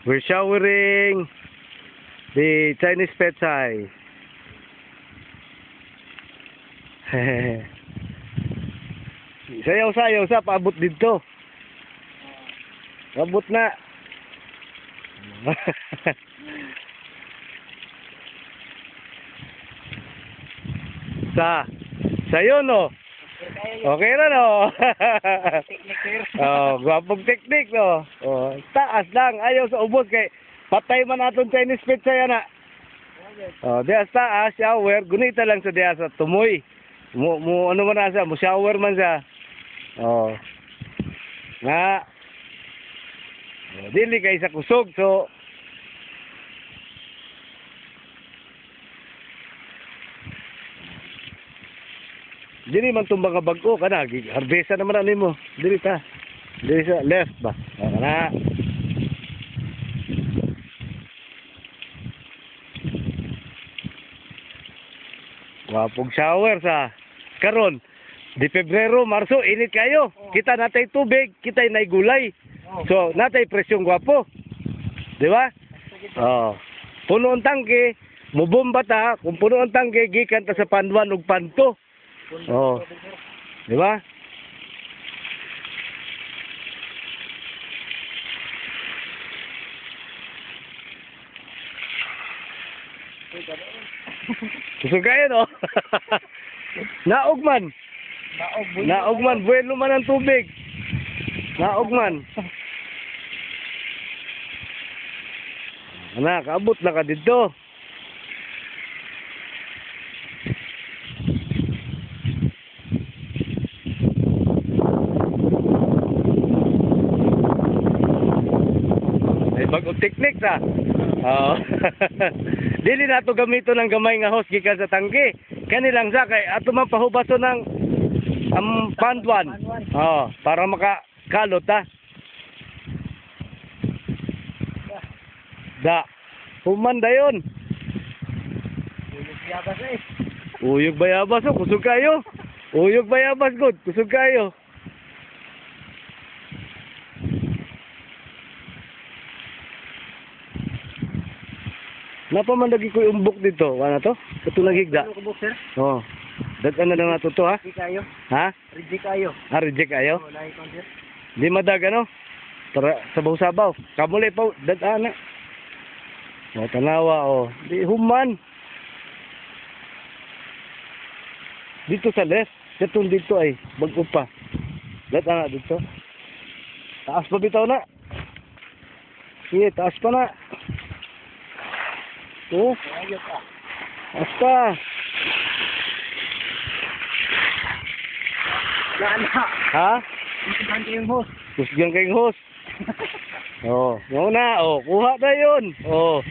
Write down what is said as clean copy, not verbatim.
We're showering the Chinese petsai. Sayaw sa paabot dito. Abot na. Sayo no. Okay na no. Oh, gwapong teknik no. Oh, taas lang ayaw sa ubos kay patay man aton Chinese petsay na. Oh, diya taas shower gunita lang sa diya sa tumoy. Mo ano man asa, mo shower man siya. Oh. Nga. Dili kay sa kusog so dili man tumbang ka bag-o kana harbesa naman ani mo. Dili ta. Dili sa left ba. Kana. Wapog shower sa karon di Pebrero, Marso, init kayo. Kita natay tubig, kita nay gulay. So, natay presyong gwapo. Di ba? Oh. Puno ang tangke, mubomba ta, kung puno ang tangke, gikan ta sa panduan ug panto. Oh. Di ba? Kusog kayo, no? Naugman. Naugman, buwelo man ang tubig. Naugman. Anak, abot na ka dito. Ay, bagong teknik ta. Oh. Dili na ito gamito ng gamay nga hose gikan sa tangke. Kanilang sa kay ato man pahubaso ng panduan. Oh, para makakalot ta. Da. Humanda yun. Uyog bayabas oh, kusog kayo. Uyog bayabas good, kusog kayo. Napa man lagi ko umbok dito, wala to? Katulog higda. Oh. Dagan na lang nato to ha. Reject kayo. Ha? Reject kayo. Ah, reject kayo? Wala ikon sir. Di madag ano? Tara sabaw-sabaw. Kamuli pa dadana. Oh, tanawa oh. Di human. Dito sa left, katong dito ay bago pa. Dadana dito. Taas pa bitaw na. Sige, taas pa na. Oh. Ayos ka. Taas pa. Yan na. Ha? Isugan ko yung host. Kusgan kayong host. Oh, mo na. Oh, kuha na yun. Oh.